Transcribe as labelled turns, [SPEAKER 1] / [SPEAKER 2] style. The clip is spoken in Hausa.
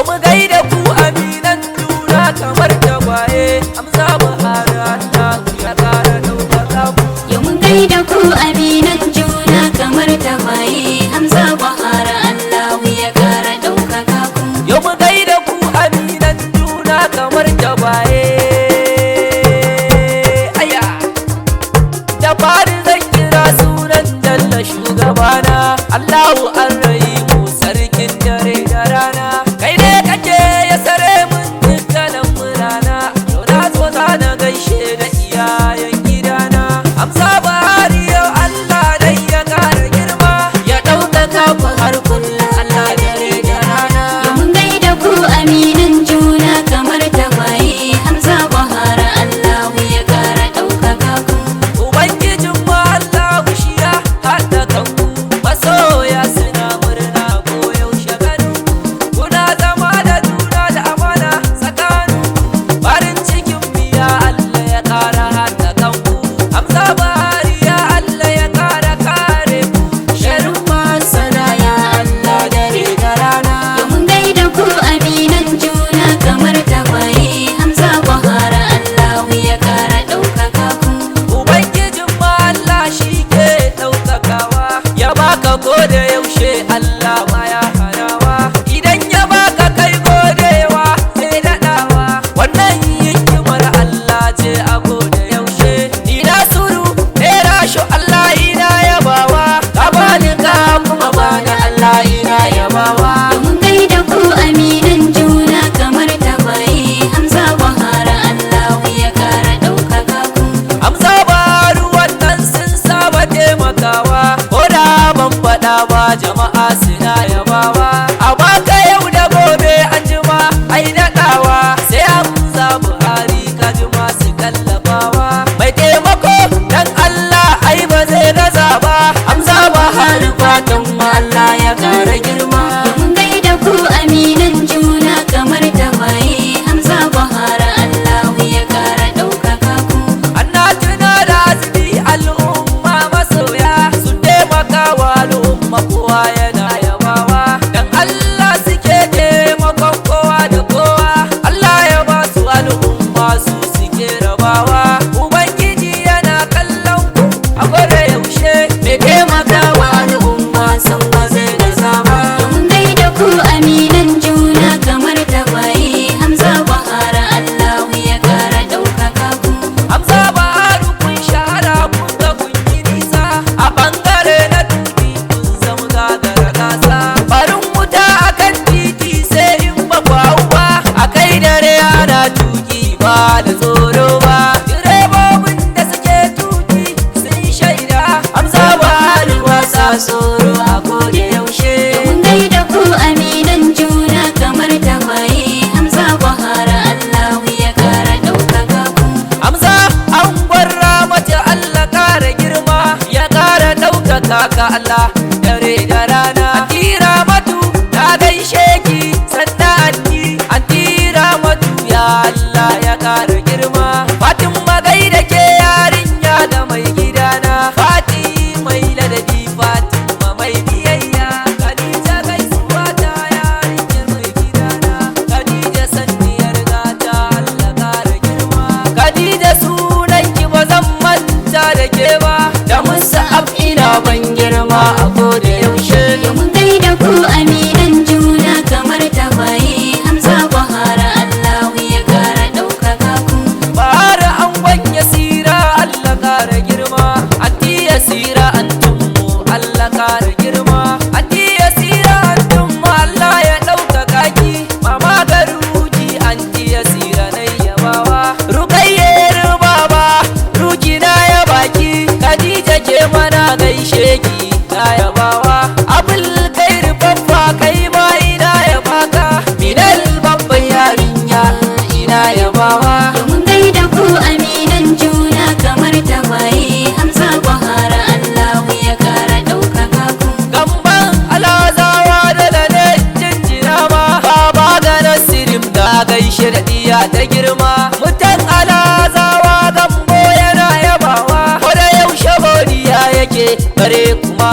[SPEAKER 1] yau mu gaida ku aminan juna kamar tagwaye Hamza Buhari Allah ya kara ɗaukaka ku.
[SPEAKER 2] Yau mun gaida ku aminan juna kamar tagwaye Hamza Buhari Allah ya kara ɗaukaka ku.
[SPEAKER 1] Yau mu gaida ku aminan juna kamar tagwaye. Aya da fari zan kira sunan Jalla shugabana Allahu Ar-Rahimu sarkin dare da rana. Kai ne kake ya sare mun dukkanin murana. Yau na zo za na gaishe da iyayen gidana. Hamza Buhari yau Allah dai ya kara girma ya ɗaukaka ku har kullum Allah dare da rana.
[SPEAKER 2] Yau mun gaida ku aminan juna kamar tagwaye Hamza Buhari Allah ya kara ɗaukaka ku.
[SPEAKER 1] Ubangijin mu Allah shi ya haɗa kanku masoya suna murna ko yaushe ganin kuna zama da juna da amana tsakanin farin cikin mu ya Allah ya ƙara haɗa kanku. Hamza Buhari ya Allah ya ƙara kare ku sharrin masana ya Allah dare da rana.
[SPEAKER 2] Yau mun gaida ku aminan juna kamar tagwaye Hamza Buhari Allah ya kara ɗaukaka ku.
[SPEAKER 1] Ubangijin mu Allah shi ke ɗaukakawa ya baka ko da yaushe Allah ma ya hanawa idan ya baka kai godewa sai daɗawa wannan hikimar Allah ce a ko da yaushe ni na suru era shu Allah ina yabawa ka bani ka kuma bani Allah ina yabawa.
[SPEAKER 2] Yau mun gaida ku aminan juna kamar tagwaye Hamza Buhari Allah ya kara ɗaukaka ku.
[SPEAKER 1] Hamza Buhari wannan sun saba taimakawa ko da ban faɗa ba jama'a suna yabawa a baka yau da gobe an jima ai daɗawa sai Hamza Buhari ka jima su kallafawa mai taimako dan Allah ai ba zai gaza ba. Hamza Buhari fatan mu Allah ya ƙara girma.
[SPEAKER 2] Yau mun gaida ku aminan juna kamar tagwaye Hamza Buhari Allah ya kara ɗaukaka ku.
[SPEAKER 1] Ana tuna da azumi al'umma masoya sun taimaka wa al'umma kowa yana yabawa dan Allah suke taimakon kowa da kowa Allah ya ba su al'umma su suke rabawa. Ubangiji yana kallon ku a gwada yaushe mai taimaka wa al'umma san ba zai gaza ba.
[SPEAKER 2] Yau mun gaida ku aminan juna kamar tagwaye Hamza Buhari Allah ya kara ɗaukaka ku.
[SPEAKER 1] Hamza Buhari kun shahara kun ga kun yi nisa a bangare na tuki kun zama gagara gasa. Farin wuta akan titi sai in ba ku hau ba a kai dare ana tuki ba da tsoro ba. Direbobin da suke tuki sun shaida Hamza Buhari wasa tsoro a koda yaushe.
[SPEAKER 2] Yau mun gaida ku aminan juna kamar tagwaye Hamza Buhari Allah ya kara ɗaukaka ku.
[SPEAKER 1] Hamza an gwarra mace Allah ƙara girma ya ƙara ɗaukaka ka Allah dare da rana. Antira matu na gaishe ki sannan antira matu ya Allah ya ƙara girma. Fatin magai da ke yarinya da mai gidana Fati mai ladabi Fatima mai biyayya Khadija gaisuwa ta yarinyar mai gidana Khadija sanniyar gata Allah ƙara girma. Khadija sunan ki ba zan manta da ke ba da musa'ab ina ban girma a koda yaushe.
[SPEAKER 2] Yau mun gaida ku aminan juna kamar tagwaye Hamza Buhari Allah ya kara ɗaukaka ku.
[SPEAKER 1] Bara an gwanya sira Allah ƙara girma anti ya sira antummu Allah ƙara girma anti ya sira antummu Allah ya ɗaukaka ki mama garuji anti ya sira na yabawa rukayyar baba ruki na ya baki Khadija ke mana gaishe ki na yabawa abul gair babba kai ma ina yabaka minal babban yarinya ina yabawa.
[SPEAKER 2] Yau mun gaida ku aminan juna kamar tagwaye Hamza Buhari Allah ya kara ɗaukaka ku.
[SPEAKER 1] Gamban alazawa da lane jinjina ma baba ga nasirim da gaishe da diya ta girma mutan alazawa gambo yana yabawa ko da yaushe godiya yake bare kuma